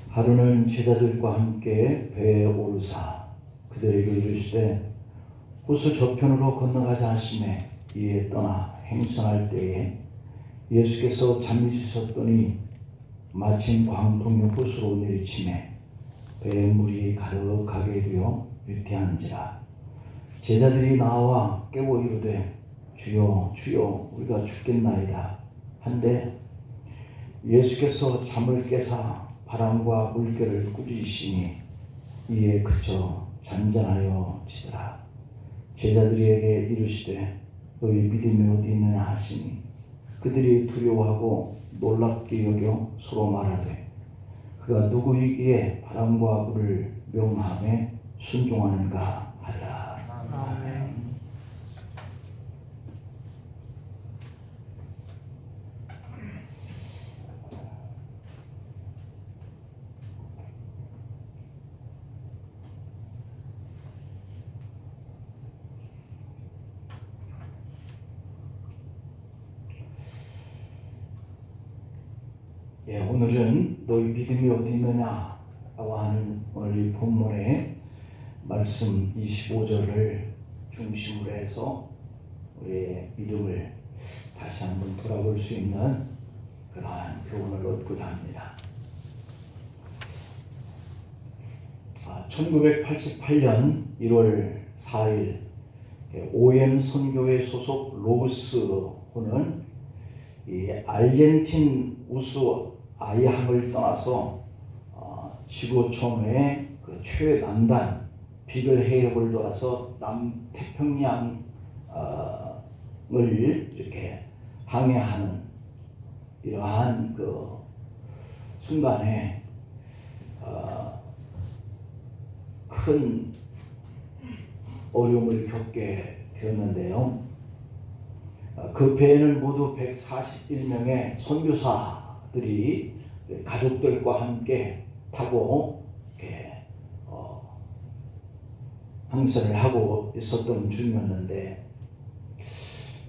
하루는 제자들과 함께 배에 오르사 그들에게 이르시되 호수 저편으로 건너가자 하시매 이에 떠나 행선할 때에 예수께서 잠이시셨더니 마침 광풍이 호수로 내리치매 배에 물이 가득하게 되어 유태한지라. 제자들이 나와 깨워 이르되 주여 주여 우리가 죽겠나이다 한데 예수께서 잠을 깨사 바람과 물결을 꾸짖으시니 이에 그쳐 잔잔하여 지더라. 제자들에게 이르시되 너희 믿음이 어디 있느냐 하시니 그들이 두려워하고 놀랍게 여겨 서로 말하되 그가 누구이기에 바람과 물을 명함에 순종하는가 하리라. 아멘. 오늘은 너희 믿음이 어디 있느냐 라고 하는 오늘 이 본문의 말씀 25절을 중심으로 해서 우리의 믿음을 다시 한번 돌아볼 수 있는 그러한 교훈을 얻고자 합니다. 1988년 1월 4일 OM 선교회 소속 로브스호는 이 아르헨틴 우수 아이항을 떠나서 지구 초의 그 최남단 비글 해협을 돌아서 남태평양을 이렇게 항해하는 이러한 그 순간에 큰 어려움을 겪게 되었는데요. 그 배에는 모두 141명의 선교사들이 가족들과 함께 타고 항선을 하고 있었던 중이었는데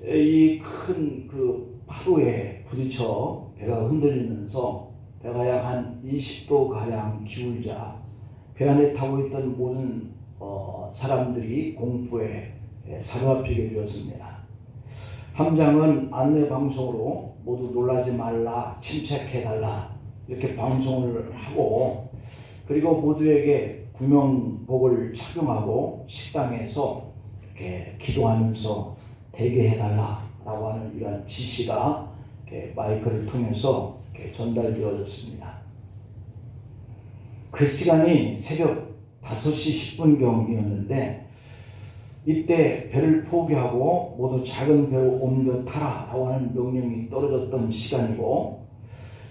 이 큰 그 파도에 부딪혀 배가 흔들리면서 배가 약 한 20도 가량 기울자 배 안에 타고 있던 모든 사람들이 공포에 사로잡히게 되었습니다. 함장은 안내 방송으로 모두 놀라지 말라, 침착해달라 이렇게 방송을 하고 그리고 모두에게 구명복을 착용하고 식당에서 이렇게 기도하면서 대기해달라라고 하는 이런 지시가 이렇게 마이크를 통해서 이렇게 전달되어졌습니다. 그 시간이 새벽 5시 10분경이었는데 이때 배를 포기하고 모두 작은 배로 옮겨 타라라고 하는 명령이 떨어졌던 시간이고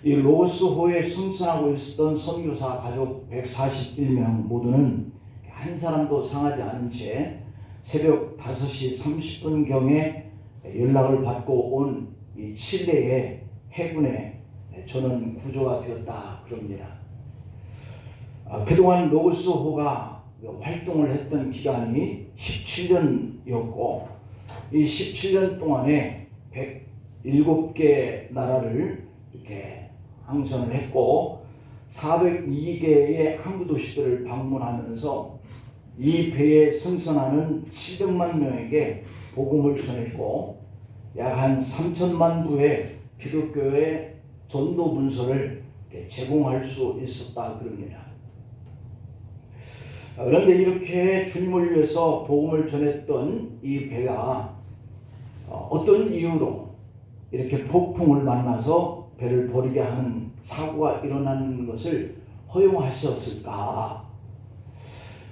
이 로스호에 승선하고 있었던 선교사 가족 141명 모두는 한 사람도 상하지 않은 채 새벽 5시 30분경에 연락을 받고 온 이 칠레의 해군에 전원 구조가 되었다 그럽니다. 그동안 로스호가 활동을 했던 기간이 17년이었고 이 17년 동안에 107개 나라를 이렇게 항선을 했고 402개의 항구 도시들을 방문하면서 이 배에 승선하는 700만 명에게 복음을 전했고 약 한 3천만 부의 기독교의 전도 문서를 제공할 수 있었다 그럽니다. 그런데 이렇게 주님을 위해서 복음을 전했던 이 배가 어떤 이유로 이렇게 폭풍을 만나서 배를 버리게 하는 사고가 일어나는 것을 허용하셨을까?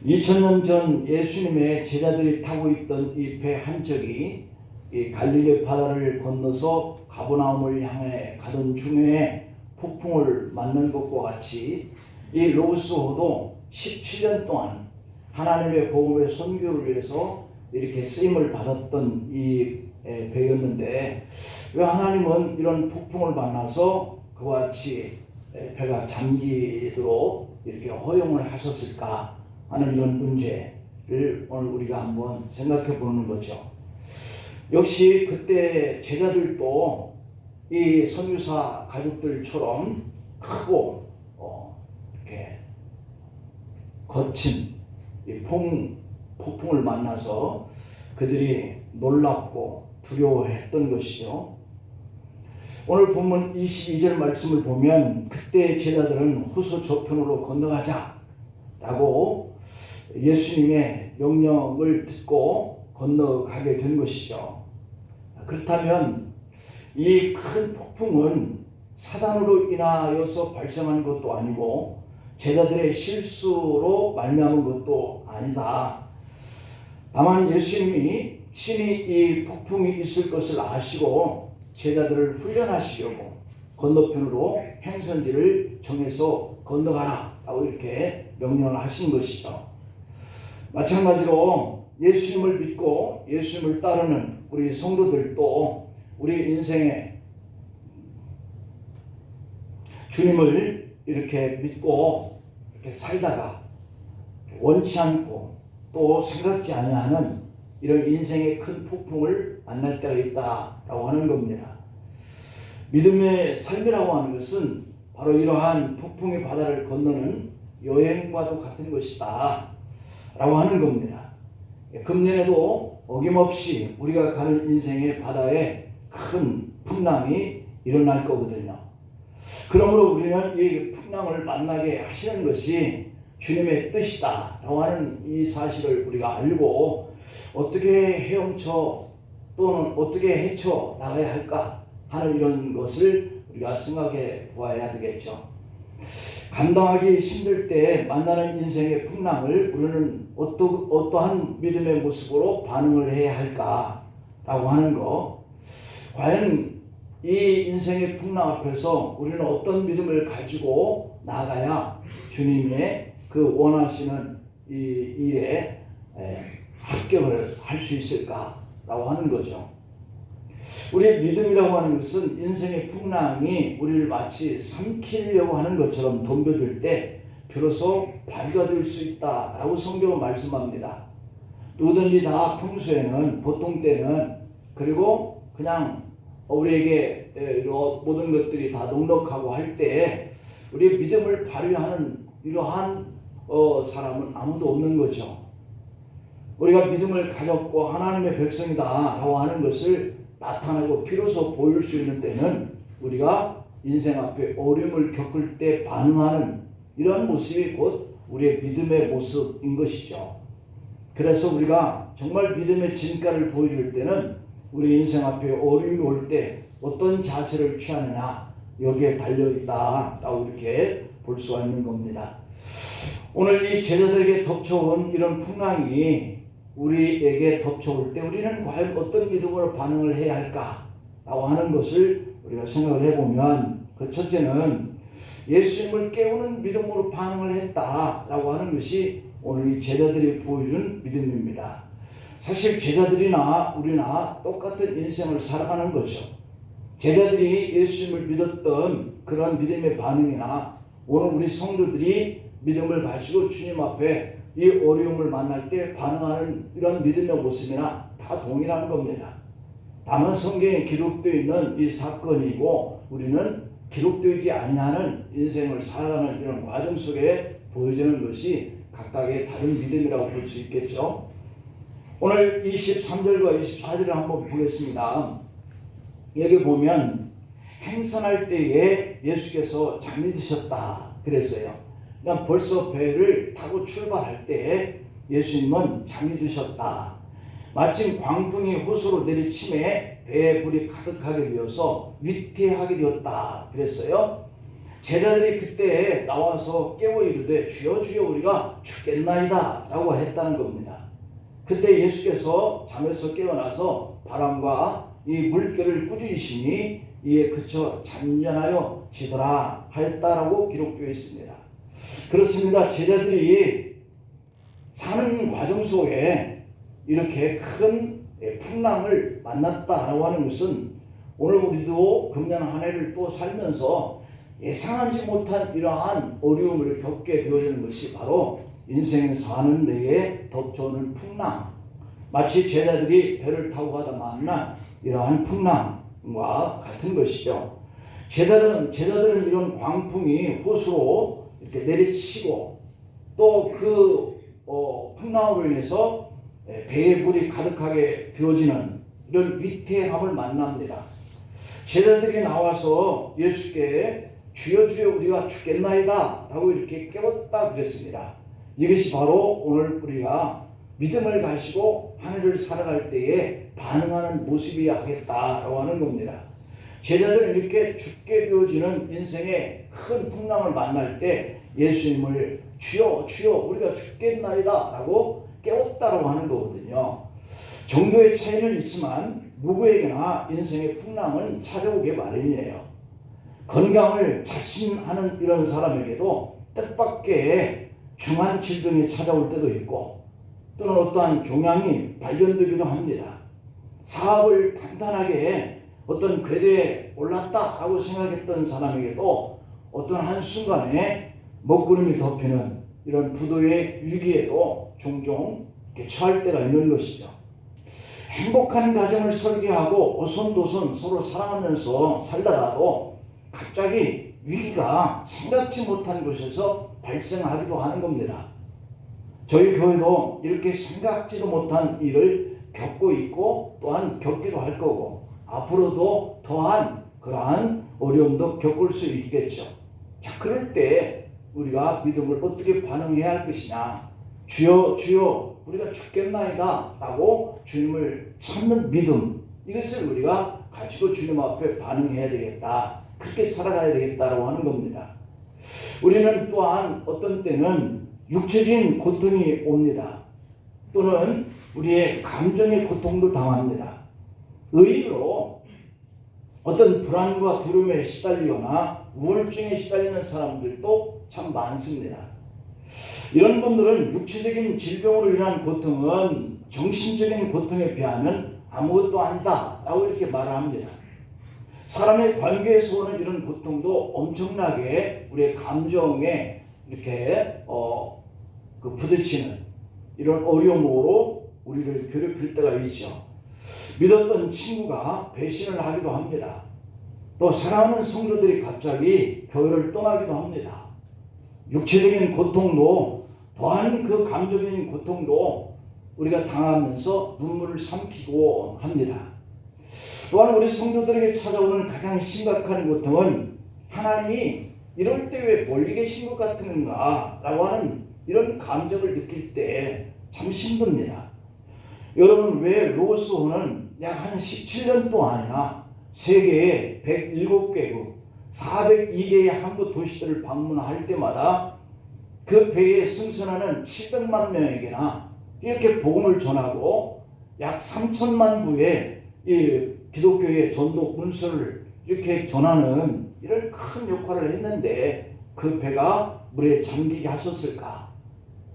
2000년 전 예수님의 제자들이 타고 있던 이 배 한 척이 이 갈릴리 바다를 건너서 가버나움을 향해 가던 중에 폭풍을 맞는 것과 같이 이 로스호도 17년 동안 하나님의 복음의 선교를 위해서 이렇게 쓰임을 받았던 이 배였는데 왜 하나님은 이런 폭풍을 만나서 그와 같이 배가 잠기도록 이렇게 허용을 하셨을까 하는 이런 문제를 오늘 우리가 한번 생각해 보는 거죠. 역시 그때 제자들도 이 선교사 가족들처럼 크고 이렇게 거친 이 폭풍을 만나서 그들이 놀랍고 두려워했던 것이죠. 오늘 본문 22절 말씀을 보면 그때 제자들은 호수 저편으로 건너가자 라고 예수님의 명령을 듣고 건너가게 된 것이죠. 그렇다면 이 큰 폭풍은 사단으로 인하여서 발생한 것도 아니고 제자들의 실수로 말미암은 것도 아니다. 다만 예수님이 친히 이 폭풍이 있을 것을 아시고 제자들을 훈련하시려고 건너편으로 행선지를 정해서 건너가라 라고 이렇게 명령을 하신 것이죠. 마찬가지로 예수님을 믿고 예수님을 따르는 우리 성도들도 우리 인생에 주님을 이렇게 믿고 이렇게 살다가 원치 않고 또 생각지 아니하는 이런 인생의 큰 폭풍을 만날 때가 있다라고 하는 겁니다. 믿음의 삶이라고 하는 것은 바로 이러한 폭풍의 바다를 건너는 여행과도 같은 것이다 라고 하는 겁니다. 금년에도 어김없이 우리가 가는 인생의 바다에 큰 풍랑이 일어날 거거든요. 그러므로 우리는 이 풍랑을 만나게 하시는 것이 주님의 뜻이다 라고 하는 이 사실을 우리가 알고 어떻게 헤엄쳐 또는 어떻게 헤쳐 나가야 할까 하는 이런 것을 우리가 생각해 보아야 되겠죠. 감당하기 힘들 때 만나는 인생의 풍랑을 우리는 어떠한 믿음의 모습으로 반응을 해야 할까라고 하는 거, 과연 이 인생의 풍랑 앞에서 우리는 어떤 믿음을 가지고 나가야 주님의 그 원하시는 이 일에 합격을 할 수 있을까라고 하는 거죠. 우리의 믿음이라고 하는 것은 인생의 풍랑이 우리를 마치 삼키려고 하는 것처럼 덤벼들 때 비로소 발휘가 될 수 있다라고 성경은 말씀합니다. 누구든지 다 평소에는 보통 때는 그리고 그냥 우리에게 모든 것들이 다 넉넉하고 할 때 우리의 믿음을 발휘하는 이러한 사람은 아무도 없는 거죠. 우리가 믿음을 가졌고 하나님의 백성이다라고 하는 것을 나타내고 비로소 보일 수 있는 때는 우리가 인생 앞에 어려움을 겪을 때 반응하는 이런 모습이 곧 우리의 믿음의 모습인 것이죠. 그래서 우리가 정말 믿음의 진가를 보여줄 때는 우리 인생 앞에 어려움이 올 때 어떤 자세를 취하느냐 여기에 달려있다라고 이렇게 볼 수가 있는 겁니다. 오늘 이 제자들에게 덮쳐온 이런 풍랑이 우리에게 덮쳐올 때 우리는 과연 어떤 믿음으로 반응을 해야 할까라고 하는 것을 우리가 생각을 해보면 그 첫째는 예수님을 깨우는 믿음으로 반응을 했다라고 하는 것이 오늘 이 제자들이 보여준 믿음입니다. 사실 제자들이나 우리나 똑같은 인생을 살아가는 거죠. 제자들이 예수님을 믿었던 그런 믿음의 반응이나 오늘 우리 성도들이 믿음을 가지고 주님 앞에 이 어려움을 만날 때 반응하는 이런 믿음의 모습이나 다 동일한 겁니다. 다만 성경에 기록되어 있는 이 사건이고 우리는 기록되지 아니하는 인생을 살아가는 이런 과정 속에 보여지는 것이 각각의 다른 믿음이라고 볼 수 있겠죠. 오늘 23절과 24절을 한번 보겠습니다. 여기 보면 행선할 때에 예수께서 잠이 드셨다 그랬어요. 그러니까 벌써 배를 타고 출발할 때 예수님은 잠이 드셨다. 마침 광풍이 호수로 내리침에 배에 불이 가득하게 되어서 위태하게 되었다 그랬어요. 제자들이 그때 나와서 깨워 이르되 주여 주여 우리가 죽겠나이다 라고 했다는 겁니다. 그때 예수께서 잠에서 깨어나서 바람과 이 물결을 꾸짖으시니 이에 그쳐 잔잔하여 지더라 하였다라고 기록되어 있습니다. 그렇습니다. 제자들이 사는 과정 속에 이렇게 큰 풍랑을 만났다라고 하는 것은 오늘 우리도 금년 한 해를 또 살면서 예상하지 못한 이러한 어려움을 겪게 되어지는 것이 바로 인생을 사는 데에 덮쳐오는 풍랑, 마치 제자들이 배를 타고 가다 만난 이러한 풍랑과 같은 것이죠. 제자들은 이런 광풍이 호수로 이렇게 내리치고 또 그 풍랑으로 인해서 배에 물이 가득하게 되어지는 이런 위태함을 만납니다. 제자들이 나와서 예수께 주여 주여 우리가 죽겠나이다 라고 이렇게 깨웠다 그랬습니다. 이것이 바로 오늘 우리가 믿음을 가지고 하늘을 살아갈 때에 반응하는 모습이어야 하겠다라고 하는 겁니다. 제자들은 이렇게 죽게 되어지는 인생의 큰 풍랑을 만날 때 예수님을 주여 주여 우리가 죽겠나이다 라고 깨웠다라고 하는 거거든요. 정도의 차이는 있지만 누구에게나 인생의 풍랑은 찾아오게 마련이에요. 건강을 자신하는 이런 사람에게도 뜻밖의 중한 질병이 찾아올 때도 있고 또는 어떠한 종양이 발견되기도 합니다. 사업을 단단하게 어떤 궤대에 올랐다라고 생각했던 사람에게도 어떤 한순간에 먹구름이 덮이는 이런 부도의 위기에도 종종 처할 때가 있는 것이죠. 행복한 가정을 설계하고 오손도손 서로 사랑하면서 살다가도 갑자기 위기가 생각지 못한 곳에서 발생하기도 하는 겁니다. 저희 교회도 이렇게 생각지도 못한 일을 겪고 있고 또한 겪기도 할 거고 앞으로도 더한 그러한 어려움도 겪을 수 있겠죠. 자, 그럴 때 우리가 믿음을 어떻게 반응해야 할 것이냐. 주여 주여 우리가 죽겠나이다 라고 주님을 찾는 믿음, 이것을 우리가 가지고 주님 앞에 반응해야 되겠다, 그렇게 살아가야 되겠다라고 하는 겁니다. 우리는 또한 어떤 때는 육체적인 고통이 옵니다. 또는 우리의 감정의 고통도 당합니다. 의외로 어떤 불안과 두려움에 시달리거나 우울증에 시달리는 사람들도 참 많습니다. 이런 분들은 육체적인 질병으로 인한 고통은 정신적인 고통에 비하면 아무것도 아니다 라고 이렇게 말을 합니다. 사람의 관계에서 오는 이런 고통도 엄청나게 우리의 감정에 이렇게 부딪히는 이런 어려움으로 우리를 괴롭힐 때가 있죠. 믿었던 친구가 배신을 하기도 합니다. 또 사랑하는 성도들이 갑자기 교회를 떠나기도 합니다. 육체적인 고통도 또한 그 감정적인 고통도 우리가 당하면서 눈물을 삼키고 합니다. 또한 우리 성도들에게 찾아오는 가장 심각한 고통은 하나님이 이럴 때 왜 멀리 계신 것 같은가 라고 하는 이런 감정을 느낄 때 참 힘듭니다. 여러분, 왜 로스호는 약 한 17년 동안이나 세계의 107개국 402개의 항구 도시들을 방문할 때마다 그 배에 승선하는 700만 명에게나 이렇게 복음을 전하고 약 3천만 부의 이 기독교의 전도 문서를 이렇게 전하는 이런 큰 역할을 했는데 그 배가 물에 잠기게 하셨을까?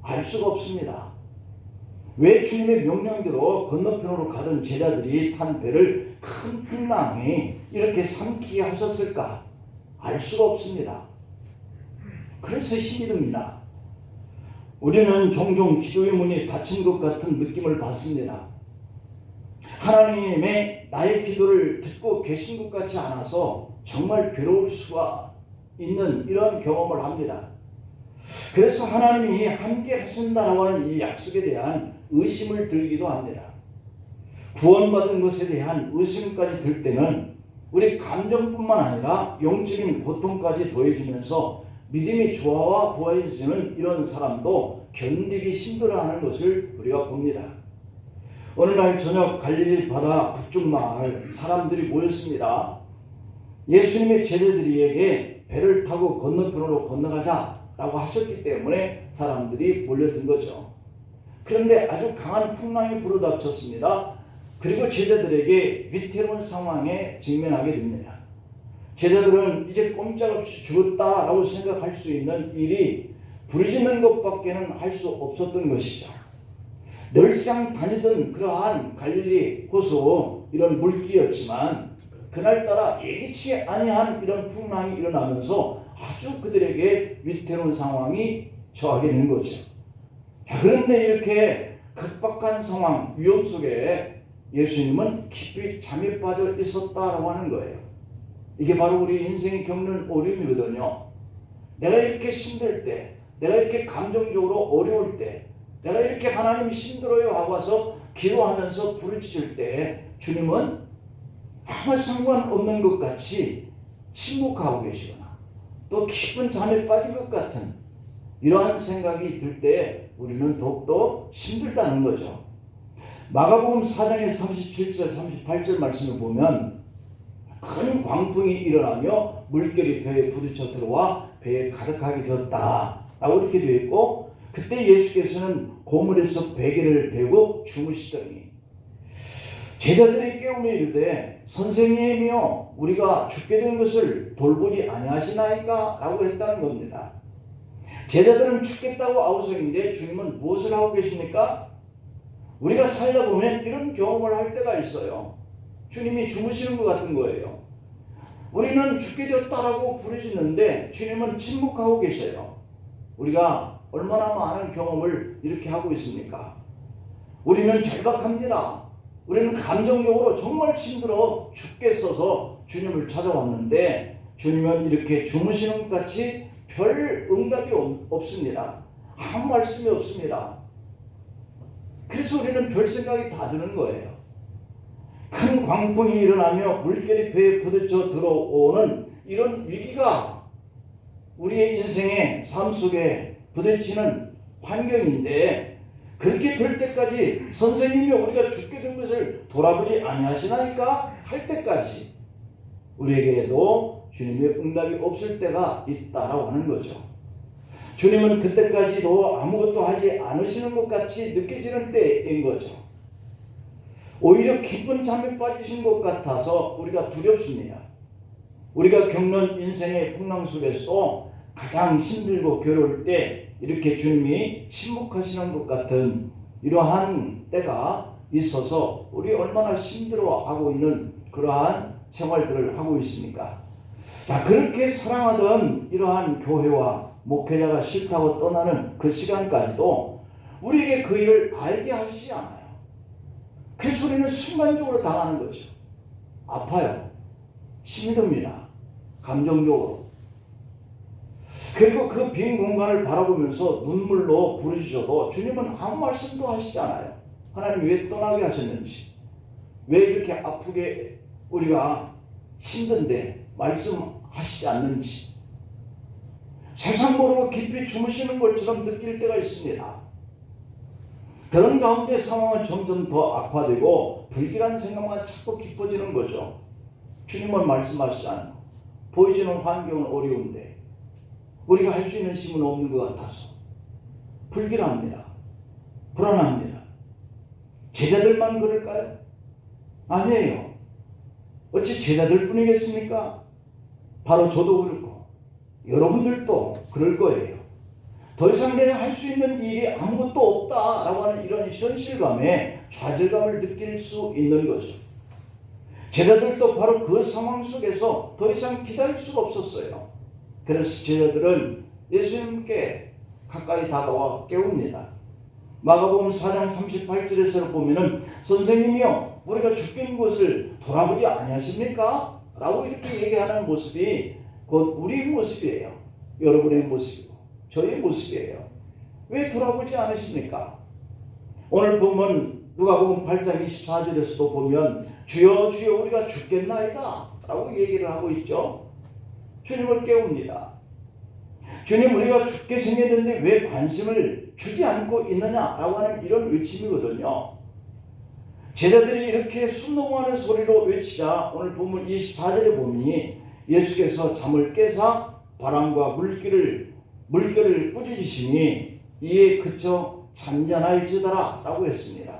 알 수가 없습니다. 왜 주님의 명령대로 건너편으로 가던 제자들이 탄 배를 큰 풍랑이 이렇게 삼키게 하셨을까? 알 수가 없습니다. 그래서 힘이 듭니다. 우리는 종종 기도의 문이 닫힌 것 같은 느낌을 받습니다. 하나님의 나의 기도를 듣고 계신 것 같지 않아서 정말 괴로울 수가 있는 이런 경험을 합니다. 그래서 하나님이 함께 하신다라고 하는 이 약속에 대한 의심을 들기도 합니다. 구원받은 것에 대한 의심까지 들 때는 우리 감정뿐만 아니라 영적인 고통까지 더해지면서 믿음이 좋아와 부해지는 이런 사람도 견디기 힘들어하는 것을 우리가 봅니다. 어느 날 저녁 갈릴리 바다 북쪽 마을 사람들이 모였습니다. 예수님의 제자들에게 배를 타고 건너편으로 건너가자라고 하셨기 때문에 사람들이 몰려든 거죠. 그런데 아주 강한 풍랑이 불어닥쳤습니다. 그리고 제자들에게 위태로운 상황에 직면하게 됩니다. 제자들은 이제 꼼짝없이 죽었다라고 생각할 수 있는 일이 부르짖는 것밖에는 할 수 없었던 것이죠. 늘상 다니던 그러한 갈릴리 호수 이런 물길이었지만 그날따라 예기치 아니한 이런 풍랑이 일어나면서 아주 그들에게 위태로운 상황이 처하게 된 거죠. 그런데 이렇게 급박한 상황, 위험 속에 예수님은 깊이 잠에 빠져 있었다라고 하는 거예요. 이게 바로 우리 인생이 겪는 어려움이거든요. 내가 이렇게 힘들 때, 내가 이렇게 감정적으로 어려울 때, 내가 이렇게 하나님 힘들어요 하고 와서 기도하면서 부르짖을 때 주님은 아무 상관없는 것 같이 침묵하고 계시거나 또 깊은 잠에 빠진 것 같은 이러한 생각이 들 때 우리는 더욱더 힘들다는 거죠. 마가복음 4장의 37절 38절 말씀을 보면 큰 광풍이 일어나며 물결이 배에 부딪혀 들어와 배에 가득하게 되었다 라고 이렇게 되어 있고, 그때 예수께서는 고물에서 베개를 베고 주무시더니 제자들이 깨우며 이르되 선생님이여 우리가 죽게 된 것을 돌보지 아니하시나이까 라고 했다는 겁니다. 제자들은 죽겠다고 아우성인데 주님은 무엇을 하고 계십니까? 우리가 살다 보면 이런 경험을 할 때가 있어요. 주님이 주무시는 것 같은 거예요. 우리는 죽게 되었다라고 부르짖는데 주님은 침묵하고 계셔요. 우리가 얼마나 많은 경험을 이렇게 하고 있습니까? 우리는 절박합니다. 우리는 감정적으로 정말 힘들어 죽겠어서 주님을 찾아왔는데 주님은 이렇게 주무시는 것 같이 별 응답이 없습니다. 아무 말씀이 없습니다. 그래서 우리는 별 생각이 다 드는 거예요. 큰 광풍이 일어나며 물결이 배에 부딪혀 들어오는 이런 위기가 우리의 인생의 삶 속에 부딪히는 환경인데, 그렇게 될 때까지 선생님이 우리가 죽게 된 것을 돌아보지 아니하시나이까 할 때까지 우리에게도 주님의 응답이 없을 때가 있다라고 하는 거죠. 주님은 그때까지도 아무것도 하지 않으시는 것 같이 느껴지는 때인 거죠. 오히려 깊은 잠에 빠지신 것 같아서 우리가 두렵습니다. 우리가 겪는 인생의 풍랑 속에서도 가장 힘들고 괴로울 때 이렇게 주님이 침묵하시는 것 같은 이러한 때가 있어서 우리 얼마나 힘들어하고 있는 그러한 생활들을 하고 있습니까? 자, 그렇게 사랑하던 이러한 교회와 목회자가 싫다고 떠나는 그 시간까지도 우리에게 그 일을 알게 하시지 않아요. 그래서 우리는 순간적으로 당하는 거죠. 아파요. 힘듭니다. 감정적으로. 그리고 그 빈 공간을 바라보면서 눈물로 부르짖어도 주님은 아무 말씀도 하시지 않아요. 하나님 왜 떠나게 하셨는지, 왜 이렇게 아프게 우리가 힘든데 말씀하시지 않는지, 세상 모르고 깊이 주무시는 것처럼 느낄 때가 있습니다. 그런 가운데 상황은 점점 더 악화되고 불길한 생각만 자꾸 깊어지는 거죠. 주님은 말씀하시지 않고 보이지는 환경은 어려운데 우리가 할 수 있는 힘은 없는 것 같아서 불길합니다. 불안합니다. 제자들만 그럴까요? 아니에요. 어찌 제자들 뿐이겠습니까? 바로 저도 그렇고 여러분들도 그럴 거예요. 더 이상 내가 할 수 있는 일이 아무것도 없다라고 하는 이런 현실감에 좌절감을 느낄 수 있는 거죠. 제자들도 바로 그 상황 속에서 더 이상 기다릴 수가 없었어요. 그래서 제자들은 예수님께 가까이 다가와 깨웁니다. 마가복음 4장 38절에서 보면은 선생님이요 우리가 죽긴 것을 돌아보지 아니하십니까? 라고 이렇게 얘기하는 모습이 곧 우리 모습이에요. 여러분의 모습이고 저의 모습이에요. 왜 돌아보지 않으십니까? 오늘 보면 누가복음 8장 24절에서도 보면 주여 주여 우리가 죽겠나이다 라고 얘기를 하고 있죠. 주님을 깨웁니다. 주님 우리가 죽게 생겼는데 왜 관심을 주지 않고 있느냐라고 하는 이런 외침이거든요. 제자들이 이렇게 숨 넘어가는 소리로 외치자 오늘 본문 24절에 보니 예수께서 잠을 깨사 바람과 물결을 꾸짖으시니 이에 그쳐 잔잔하여지더라 라고 했습니다.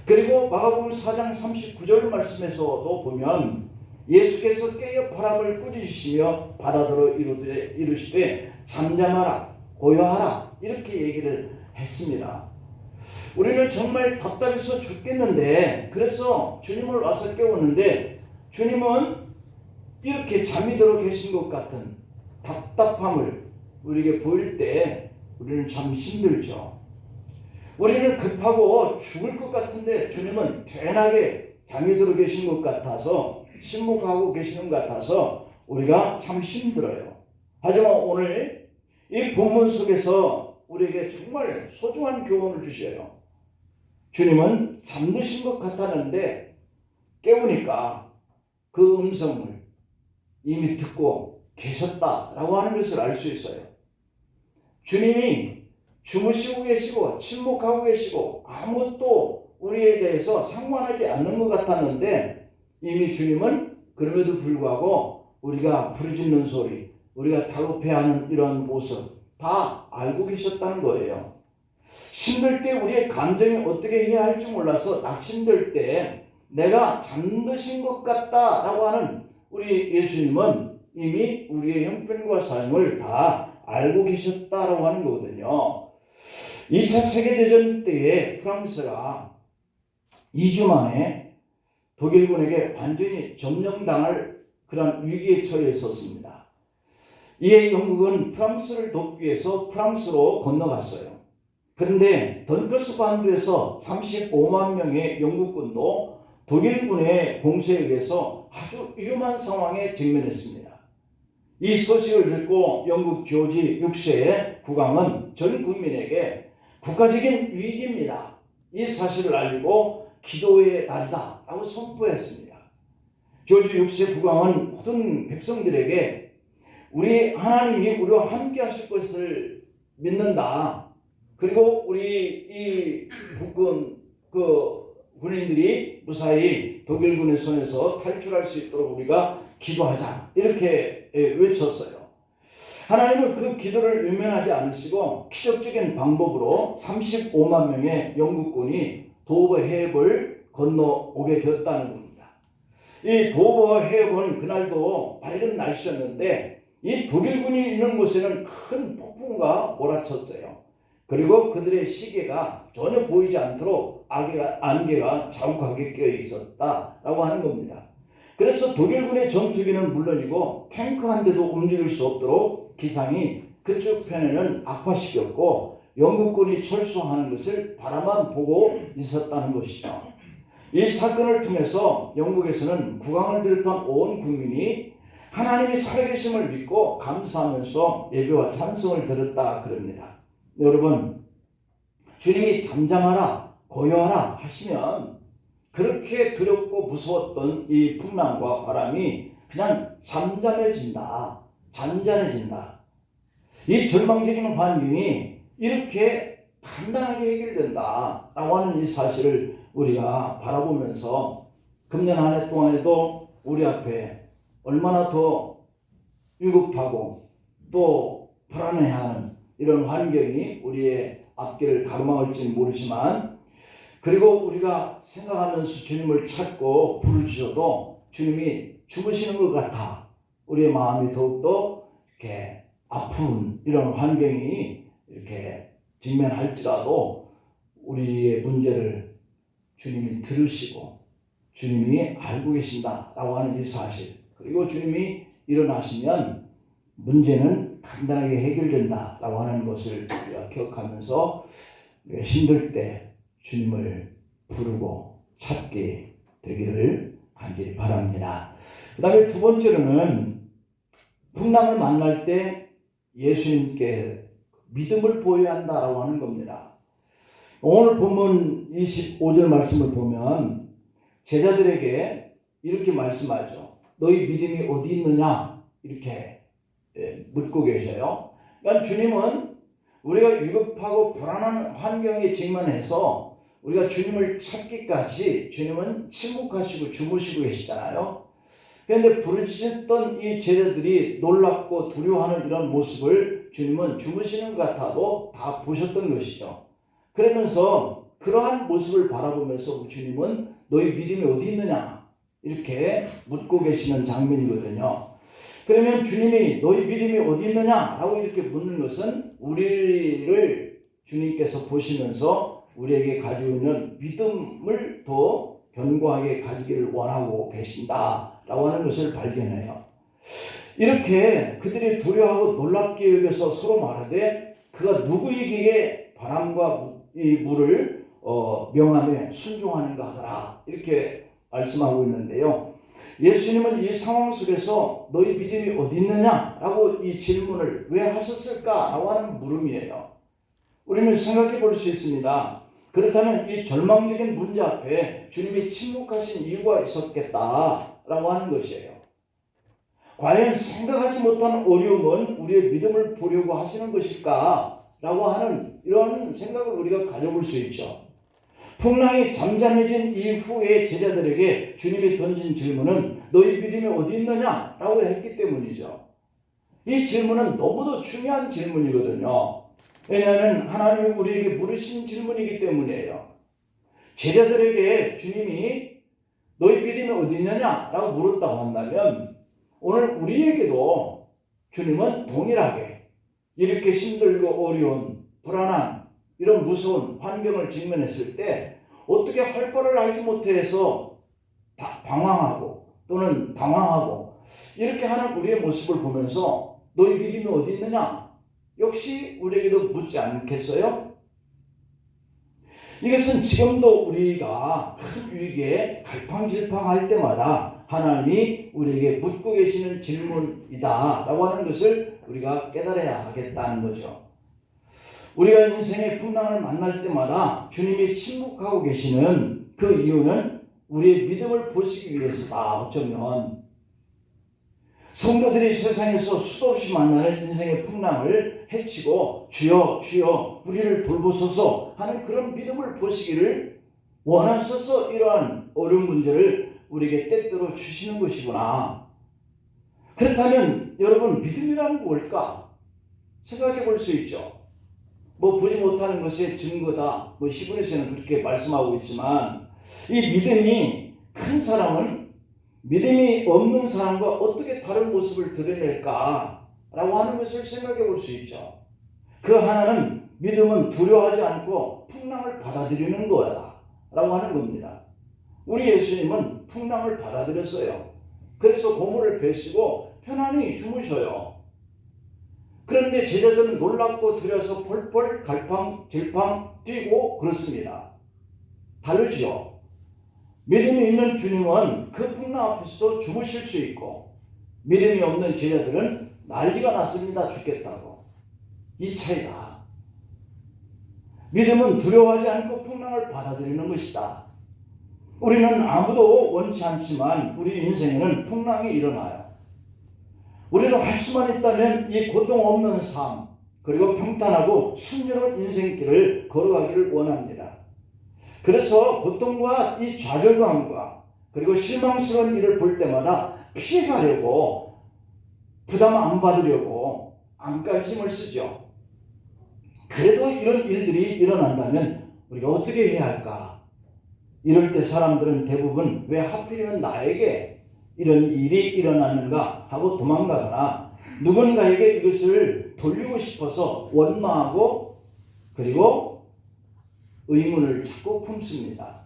그리고 마가복음 4장 39절 말씀에서도 보면 예수께서 깨어 바람을 꾸짖으시며 바다더러 이르시되 잠잠하라 고요하라 이렇게 얘기를 했습니다. 우리는 정말 답답해서 죽겠는데 그래서 주님을 와서 깨웠는데 주님은 이렇게 잠이 들어 계신 것 같은 답답함을 우리에게 보일 때 우리는 참 힘들죠. 우리는 급하고 죽을 것 같은데 주님은 편하게 잠이 들어 계신 것 같아서 침묵하고 계시는 것 같아서 우리가 참 힘들어요. 하지만 오늘 이 본문 속에서 우리에게 정말 소중한 교훈을 주셔요. 주님은 잠드신 것 같았는데 깨우니까 그 음성을 이미 듣고 계셨다라고 하는 것을 알 수 있어요. 주님이 주무시고 계시고 침묵하고 계시고 아무것도 우리에 대해서 상관하지 않는 것 같았는데 이미 주님은 그럼에도 불구하고 우리가 부르짖는 소리, 우리가 다급해하는 이런 모습 다 알고 계셨다는 거예요. 힘들 때 우리의 감정이 어떻게 해야 할지 몰라서 낙심될 때 내가 잠드신 것 같다라고 하는 우리 예수님은 이미 우리의 형편과 삶을 다 알고 계셨다라고 하는 거거든요. 2차 세계대전 때에 프랑스가 2주 만에 독일군에게 완전히 점령당할 그런 위기에 처했었습니다. 이에 영국은 프랑스를 돕기 위해서 프랑스로 건너갔어요. 그런데 던커스 반도에서 35만 명의 영국군도 독일군의 공세에 의해서 아주 위험한 상황에 직면했습니다. 이 소식을 듣고 영국 조지 6세의 국왕은 전 국민에게 국가적인 위기입니다. 이 사실을 알리고 기도의 날이다 라고 선포했습니다. 조지 6세 국왕은 모든 백성들에게 우리 하나님이 우리와 함께 하실 것을 믿는다. 그리고 우리 이 국군 군인들이 무사히 독일군의 손에서 탈출할 수 있도록 우리가 기도하자 이렇게 외쳤어요. 하나님은 그 기도를 외면하지 않으시고 기적적인 방법으로 35만 명의 영국군이 도버 해협을 건너오게 되었다는 겁니다. 이 도버 해협은 그날도 밝은 날씨였는데 이 독일군이 있는 곳에는 큰 폭풍우가 몰아쳤어요. 그리고 그들의 시계가 전혀 보이지 않도록 안개가 자욱하게 끼어 있었다라고 하는 겁니다. 그래서 독일군의 전투기는 물론이고 탱크 한 대도 움직일 수 없도록 기상이 그쪽 편에는 악화시켰고 영국군이 철수하는 것을 바라만 보고 있었다는 것이죠. 이 사건을 통해서 영국에서는 국왕을 비롯한 온 국민이 하나님이 살아계심을 믿고 감사하면서 예배와 찬송을 드렸다 그럽니다. 여러분, 주님이 잠잠하라, 고요하라 하시면 그렇게 두렵고 무서웠던 이 풍랑과 바람이 그냥 잠잠해진다, 잔잔해진다. 이 절망적인 환경이 이렇게 간단하게 해결된다라고 하는 이 사실을 우리가 바라보면서 금년 한 해 동안에도 우리 앞에 얼마나 더 위급하고 또 불안해하는 이런 환경이 우리의 앞길을 가로막을지는 모르지만 그리고 우리가 생각하면서 주님을 찾고 부르짖어도 주님이 주무시는 것 같아 우리의 마음이 더욱더 이렇게 아픈 이런 환경이 이렇게 직면할지라도 우리의 문제를 주님이 들으시고 주님이 알고 계신다라고 하는 이 사실 그리고 주님이 일어나시면 문제는 간단하게 해결된다라고 하는 것을 우리가 기억하면서 힘들 때 주님을 부르고 찾게 되기를 간절히 바랍니다. 그 다음에 두 번째로는 풍랑을 만날 때 예수님께 믿음을 보여야 한다라고 하는 겁니다. 오늘 본문 25절 말씀을 보면 제자들에게 이렇게 말씀하죠. 너희 믿음이 어디 있느냐 이렇게 묻고 계셔요. 그러니까 주님은 우리가 위급하고 불안한 환경에 직면해서 우리가 주님을 찾기까지 주님은 침묵하시고 주무시고 계시잖아요. 그런데 부르짖었던 이 제자들이 놀랍고 두려워하는 이런 모습을 주님은 주무시는 것 같아도 다 보셨던 것이죠. 그러면서 그러한 모습을 바라보면서 주님은 너희 믿음이 어디 있느냐 이렇게 묻고 계시는 장면이거든요. 그러면 주님이 너희 믿음이 어디 있느냐라고 이렇게 묻는 것은 우리를 주님께서 보시면서 우리에게 가지고 있는 믿음을 더 견고하게 가지기를 원하고 계신다라고 하는 것을 발견해요. 이렇게 그들이 두려워하고 놀랍게 여겨서 서로 말하되 그가 누구에게 바람과 이 물을 명함에 순종하는가 하더라 이렇게 말씀하고 있는데요. 예수님은 이 상황 속에서 너희 믿음이 어디 있느냐라고 이 질문을 왜 하셨을까라고 하는 물음이에요. 우리는 생각해 볼 수 있습니다. 그렇다면 이 절망적인 문제 앞에 주님이 침묵하신 이유가 있었겠다라고 하는 것이에요. 과연 생각하지 못한 어려움은 우리의 믿음을 보려고 하시는 것일까라고 하는 이런 생각을 우리가 가져볼 수 있죠. 풍랑이 잠잠해진 이후에 제자들에게 주님이 던진 질문은 너희 믿음이 어디 있느냐라고 했기 때문이죠. 이 질문은 너무도 중요한 질문이거든요. 왜냐하면 하나님이 우리에게 물으신 질문이기 때문이에요. 제자들에게 주님이 너희 믿음이 어디 있느냐라고 물었다고 한다면 오늘 우리에게도 주님은 동일하게 이렇게 힘들고 어려운 불안한 이런 무서운 환경을 직면했을 때 어떻게 할 바를 알지 못해서 방황하고 또는 당황하고 이렇게 하는 우리의 모습을 보면서 너희 믿음이 어디 있느냐? 역시 우리에게도 묻지 않겠어요? 이것은 지금도 우리가 큰 위기에 갈팡질팡할 때마다 하나님이 우리에게 묻고 계시는 질문이다 라고 하는 것을 우리가 깨달아야 하겠다는 거죠. 우리가 인생의 풍랑을 만날 때마다 주님이 침묵하고 계시는 그 이유는 우리의 믿음을 보시기 위해서다. 어쩌면 성도들이 세상에서 수도 없이 만나는 인생의 풍랑을 헤치고 주여 주여 우리를 돌보소서 하는 그런 믿음을 보시기를 원하셔서 이러한 어려운 문제를 우리에게 때때로 주시는 것이구나. 그렇다면 여러분 믿음이란 뭘까? 생각해 볼 수 있죠. 보지 못하는 것의 증거다. 시분에서는 그렇게 말씀하고 있지만 이 믿음이 큰 사람은 믿음이 없는 사람과 어떻게 다른 모습을 드러낼까라고 하는 것을 생각해 볼 수 있죠. 그 하나는 믿음은 두려워하지 않고 풍랑을 받아들이는 거야 라고 하는 겁니다. 우리 예수님은 풍랑을 받아들였어요. 그래서 고물을 베시고 편안히 주무셔요. 그런데 제자들은 놀랍고 두려워서 펄펄 갈팡질팡 뛰고 그렇습니다. 다르지요. 믿음이 있는 주님은 그 풍랑 앞에서도 죽으실 수 있고 믿음이 없는 제자들은 난리가 났습니다. 죽겠다고. 이 차이다. 믿음은 두려워하지 않고 풍랑을 받아들이는 것이다. 우리는 아무도 원치 않지만 우리 인생에는 풍랑이 일어나요. 우리도 할 수만 있다면 이 고통 없는 삶 그리고 평탄하고 순조로운 인생길을 걸어가기를 원합니다. 그래서 고통과 이 좌절감과 그리고 실망스러운 일을 볼 때마다 피해가려고 부담 안 받으려고 안간힘을 쓰죠. 그래도 이런 일들이 일어난다면 우리가 어떻게 해야 할까? 이럴 때 사람들은 대부분 왜 하필이면 나에게 이런 일이 일어나는가 하고 도망가거나 누군가에게 이것을 돌리고 싶어서 원망하고 그리고 의문을 자꾸 품습니다.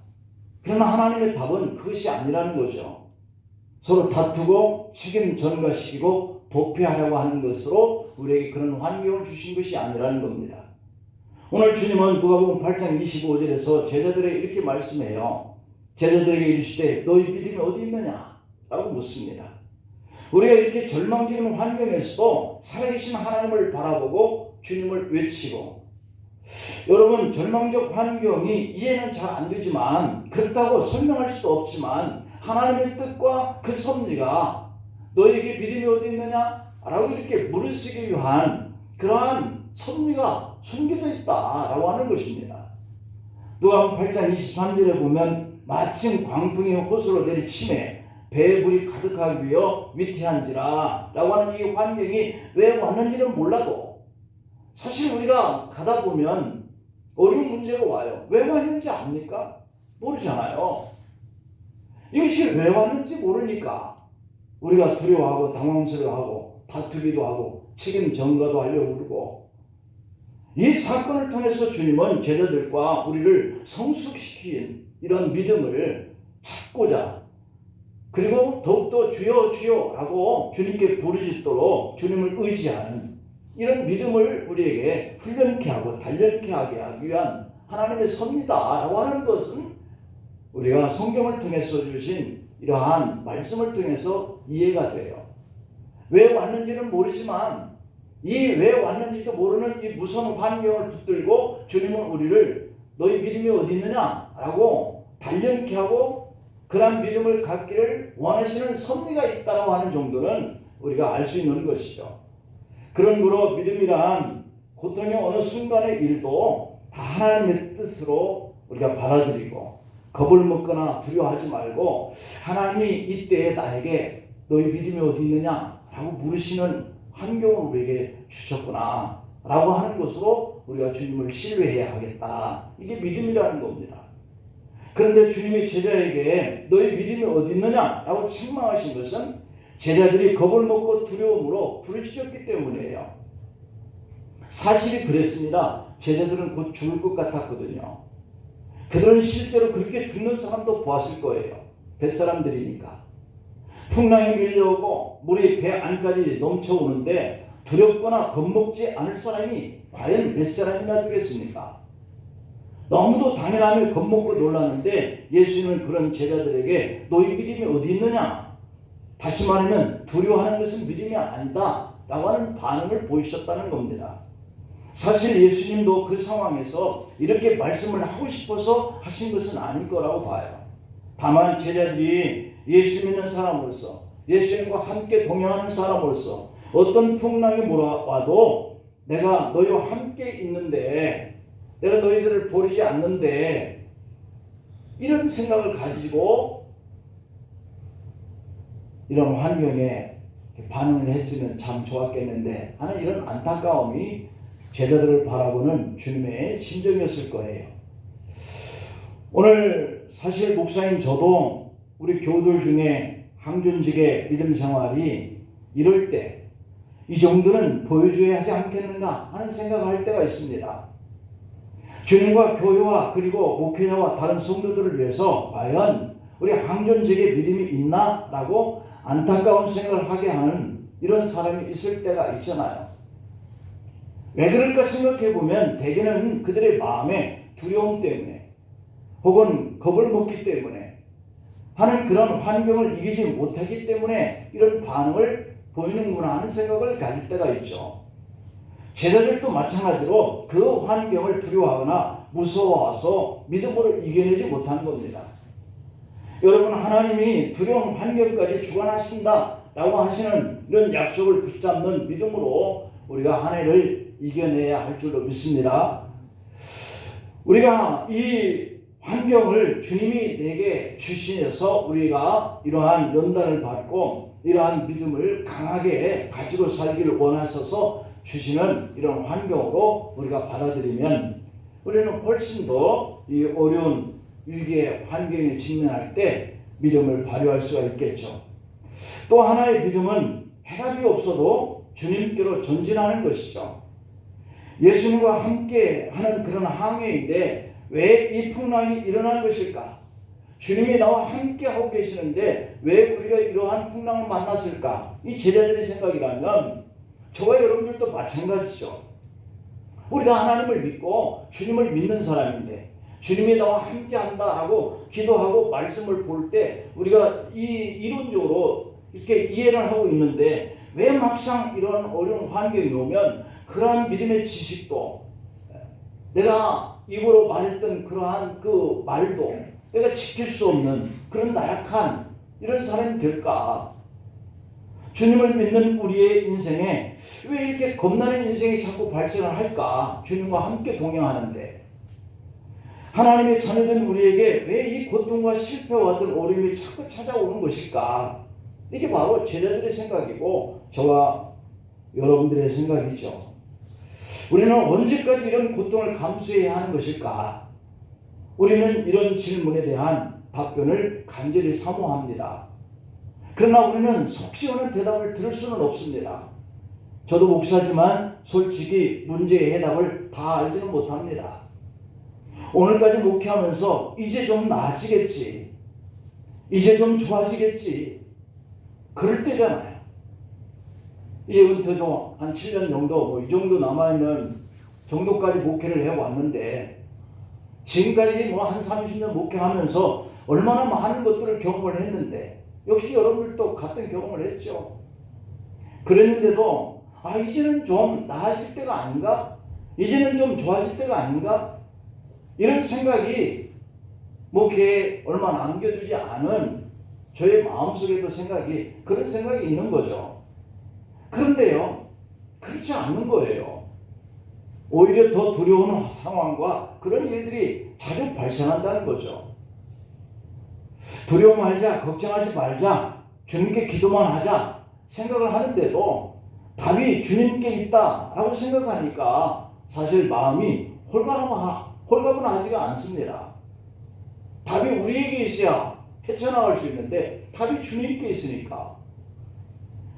그러나 하나님의 답은 그것이 아니라는 거죠. 서로 다투고 책임 전가시키고 도피하려고 하는 것으로 우리에게 그런 환경을 주신 것이 아니라는 겁니다. 오늘 주님은 누가복음 8장 25절에서 제자들에게 이렇게 말씀해요. 제자들에게 이르시되 너희 믿음이 어디 있느냐? 라고 묻습니다. 우리가 이렇게 절망적인 환경에서도 살아계신 하나님을 바라보고 주님을 외치고 여러분 절망적 환경이 이해는 잘 안 되지만 그렇다고 설명할 수도 없지만 하나님의 뜻과 그 섭리가 너에게 믿음이 어디 있느냐? 라고 이렇게 물으시기 위한 그러한 섭리가 숨겨져 있다라고 하는 것입니다. 누가복음 8장 23절에 보면 마침 광풍이 호수로 내리치매 배에 물이 가득하기 위하여 위태한지라 라고 하는 이 환경이 왜 왔는지는 몰라도 사실 우리가 가다 보면 어려운 문제가 와요. 왜 왔는지 압니까? 모르잖아요. 이것이 왜 왔는지 모르니까 우리가 두려워하고 당황스러워하고 다투기도 하고 책임 전가도 하려고 그러고 이 사건을 통해서 주님은 제자들과 우리를 성숙시킨 이런 믿음을 찾고자 그리고 더욱더 주여 주여 라고 주님께 부르짖도록 주님을 의지하는 이런 믿음을 우리에게 훈련케 하고 단련케 하게 하기 위한 하나님의 섭리다라고 하는 것은 우리가 성경을 통해서 주신 이러한 말씀을 통해서 이해가 돼요. 왜 왔는지는 모르지만 이 왜 왔는지도 모르는 이 무서운 환경을 붙들고 주님은 우리를 너희 믿음이 어디 있느냐라고 단련케 하고 그런 믿음을 갖기를 원하시는 섭리가 있다고 하는 정도는 우리가 알 수 있는 것이죠. 그런 거로 믿음이란 고통의 어느 순간의 일도 다 하나님의 뜻으로 우리가 받아들이고 겁을 먹거나 두려워하지 말고 하나님이 이때에 나에게 너희 믿음이 어디 있느냐 라고 물으시는 환경을 우리에게 주셨구나 라고 하는 것으로 우리가 주님을 신뢰해야 하겠다. 이게 믿음이라는 겁니다. 그런데 주님이 제자에게 너희 믿음이 어디 있느냐 라고 책망하신 것은 제자들이 겁을 먹고 두려움으로 부르짖었기 때문이에요. 사실이 그랬습니다. 제자들은 곧 죽을 것 같았거든요. 그들은 실제로 그렇게 죽는 사람도 보았을 거예요. 뱃사람들이니까. 풍랑이 밀려오고 물이 배 안까지 넘쳐오는데 두렵거나 겁먹지 않을 사람이 과연 몇 사람이나 되겠습니까? 너무도 당연함에 겁먹고 놀랐는데 예수님은 그런 제자들에게 너희 믿음이 어디 있느냐? 다시 말하면 두려워하는 것은 믿음이 아니다 라고 하는 반응을 보이셨다는 겁니다. 사실 예수님도 그 상황에서 이렇게 말씀을 하고 싶어서 하신 것은 아닐 거라고 봐요. 다만 제자들이 예수 믿는 사람으로서 예수님과 함께 동행하는 사람으로서 어떤 풍랑이 몰아와도 내가 너희와 함께 있는데 내가 너희들을 버리지 않는데 이런 생각을 가지고 이런 환경에 반응을 했으면 참 좋았겠는데 하는 이런 안타까움이 제자들을 바라보는 주님의 심정이었을 거예요. 오늘 사실 목사인 저도 우리 교우들 중에 항존직의 믿음 생활이 이럴 때 이 정도는 보여줘야 하지 않겠는가 하는 생각을 할 때가 있습니다. 주님과 교회와 그리고 목회자와 다른 성도들을 위해서 과연 우리 항존직의 믿음이 있나? 라고 안타까운 생각을 하게 하는 이런 사람이 있을 때가 있잖아요. 왜 그럴까 생각해보면 대개는 그들의 마음에 두려움 때문에 혹은 겁을 먹기 때문에 하는 그런 환경을 이기지 못하기 때문에 이런 반응을 보이는구나 하는 생각을 가질 때가 있죠. 제자들도 마찬가지로 그 환경을 두려워하거나 무서워서 믿음으로 이겨내지 못하는 겁니다. 여러분, 하나님이 두려운 환경까지 주관하신다 라고 하시는 이런 약속을 붙잡는 믿음으로 우리가 한 해를 이겨내야 할 줄로 믿습니다. 우리가 이 환경을 주님이 내게 주시셔서 우리가 이러한 연단을 받고 이러한 믿음을 강하게 가지고 살기를 원하셔서 주시는 이런 환경으로 우리가 받아들이면 우리는 훨씬 더 이 어려운 위기의 환경에 직면할 때 믿음을 발휘할 수가 있겠죠. 또 하나의 믿음은 해답이 없어도 주님께로 전진하는 것이죠. 예수님과 함께 하는 그런 항해인데 왜 이 풍랑이 일어난 것일까? 주님이 나와 함께 하고 계시는데 왜 우리가 이러한 풍랑을 만났을까? 이 제자들의 생각이라면 저와 여러분들도 마찬가지죠. 우리가 하나님을 믿고 주님을 믿는 사람인데 주님이 나와 함께 한다 하고 기도하고 말씀을 볼 때 우리가 이론적으로 이렇게 이해를 하고 있는데 왜 막상 이런 어려운 환경이 오면 그러한 믿음의 지식도 내가 입으로 말했던 그러한 그 말도 내가 지킬 수 없는 그런 나약한 이런 사람이 될까? 주님을 믿는 우리의 인생에 왜 이렇게 겁나는 인생이 자꾸 발생을 할까? 주님과 함께 동행하는데 하나님의 자녀된 우리에게 왜 이 고통과 실패와 같은 어려움이 자꾸 찾아오는 것일까? 이게 바로 제자들의 생각이고 저와 여러분들의 생각이죠. 우리는 언제까지 이런 고통을 감수해야 하는 것일까? 우리는 이런 질문에 대한 답변을 간절히 사모합니다. 그러나 우리는 속 시원한 대답을 들을 수는 없습니다. 저도 목사지만 솔직히 문제의 해답을 다 알지는 못합니다. 오늘까지 목회하면서 이제 좀 나아지겠지, 이제 좀 좋아지겠지, 그럴 때잖아요. 이제 은퇴도 한 7년 정도 이 정도 남아있는 정도까지 목회를 해왔는데 지금까지 한 30년 목회하면서 얼마나 많은 것들을 경험을 했는데 역시 여러분들도 같은 경험을 했죠. 그랬는데도 이제는 좀 나아질 때가 아닌가? 이제는 좀 좋아질 때가 아닌가? 이런 생각이 이렇게 얼마 남겨두지 않은 저의 마음속에도 그런 생각이 있는 거죠. 그런데요, 그렇지 않는 거예요. 오히려 더 두려운 상황과 그런 일들이 자주 발생한다는 거죠. 두려워 말자, 걱정하지 말자, 주님께 기도만 하자 생각을 하는데도 답이 주님께 있다라고 생각하니까 사실 마음이 홀가분하지가 않습니다. 답이 우리에게 있어야 헤쳐나갈 수 있는데 답이 주님께 있으니까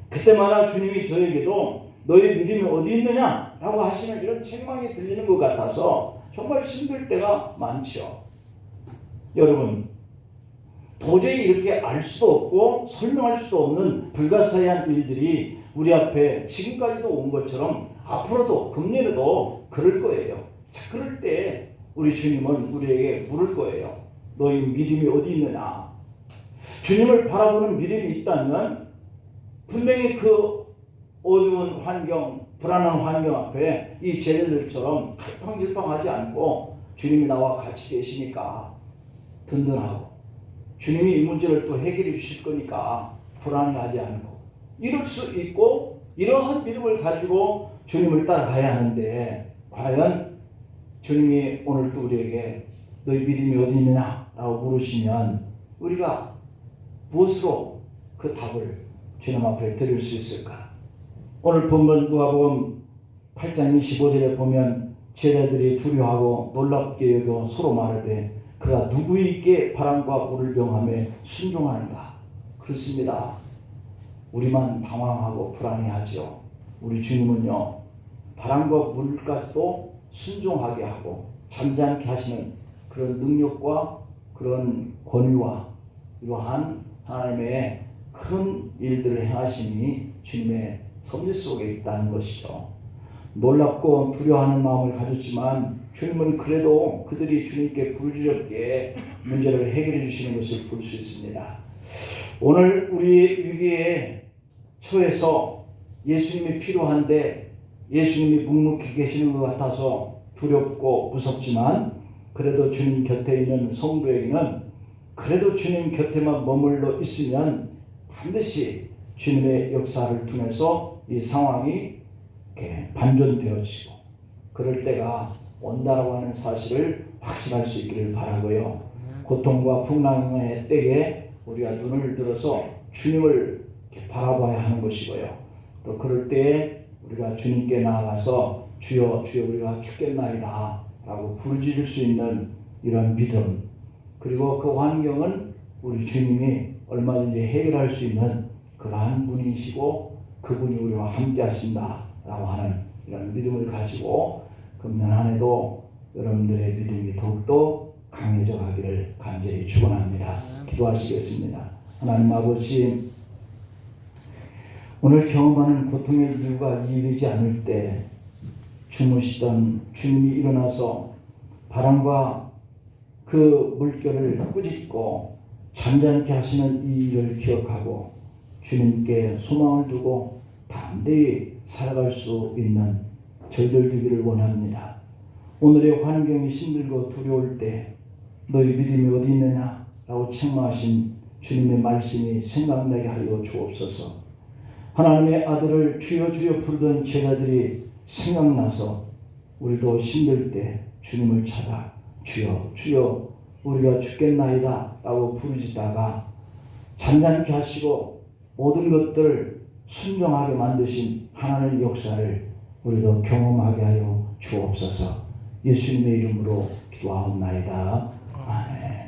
그때마다 주님이 저에게도 너의 믿음이 어디 있느냐 라고 하시는 이런 책망이 들리는 것 같아서 정말 힘들 때가 많죠. 여러분, 도저히 이렇게 알 수도 없고 설명할 수도 없는 불가사의한 일들이 우리 앞에 지금까지도 온 것처럼 앞으로도 금년에도 그럴 거예요. 자, 그럴 때 우리 주님은 우리에게 물을 거예요. 너희 믿음이 어디 있느냐? 주님을 바라보는 믿음이 있다면 분명히 그 어두운 환경, 불안한 환경 앞에 이 제자들처럼 갈팡질팡하지 않고 주님이 나와 같이 계시니까 든든하고 주님이 이 문제를 또 해결해 주실 거니까 불안해하지 않고 이럴 수 있고 이러한 믿음을 가지고 주님을 따라가야 하는데 과연 주님이 오늘 또 우리에게 너희 믿음이 어디 있느냐 라고 물으시면 우리가 무엇으로 그 답을 주님 앞에 드릴 수 있을까? 오늘 본문 누가복음 8장 25절에 보면 제자들이 두려워하고 놀랍게 여겨 서로 말하되 그가 누구에게 바람과 물을 명함에 순종하는가? 그렇습니다. 우리만 당황하고 불안해하죠. 우리 주님은요, 바람과 물까지도 순종하게 하고 잠잠케 하시는 그런 능력과 그런 권위와 이러한 하나님의 큰 일들을 행하심이 주님의 섭리 속에 있다는 것이죠. 놀랍고 두려워하는 마음을 가졌지만 주님은 그래도 그들이 주님께 부르짖게 문제를 해결해 주시는 것을 볼 수 있습니다. 오늘 우리 위기에 처해서 예수님이 필요한데 예수님이 묵묵히 계시는 것 같아서 두렵고 무섭지만 그래도 주님 곁에 있는 성도에게는 그래도 주님 곁에만 머물러 있으면 반드시 주님의 역사를 통해서 이 상황이 이렇게 반전되어지고 그럴 때가 온다라고 하는 사실을 확신할 수 있기를 바라고요. 고통과 풍랑의 때에 우리가 눈을 들어서 주님을 이렇게 바라봐야 하는 것이고요. 또 그럴 때에 우리가 주님께 나아가서 주여 주여 우리가 죽겠나이다 라고 부르짖을 수 있는 이런 믿음, 그리고 그 환경은 우리 주님이 얼마든지 해결할 수 있는 그러한 분이시고 그분이 우리와 함께 하신다라고 하는 이런 믿음을 가지고 금년 한 해도 여러분들의 믿음이 더욱더 강해져 가기를 간절히 축원합니다. 기도하시겠습니다. 하나님 아버지, 오늘 경험하는 고통의 이유가 이해되지 않을 때 주무시던 주님이 일어나서 바람과 그 물결을 꾸짖고 잠잠케 하시는 이 일을 기억하고 주님께 소망을 두고 담대히 살아갈 수 있는 저희들 되기를 원합니다. 오늘의 환경이 힘들고 두려울 때 너희 믿음이 어디 있느냐 라고 책망하신 주님의 말씀이 생각나게 하여 주옵소서. 하나님의 아들을 주여 주여 부르던 제자들이 생각나서 우리도 힘들 때 주님을 찾아 주여 주여 우리가 죽겠나이다 라고 부르짖다가 잠잠케 하시고 모든 것들을 순종하게 만드신 하나님의 역사를 우리도 경험하게 하여 주옵소서. 예수님의 이름으로 기도하옵나이다. 아멘.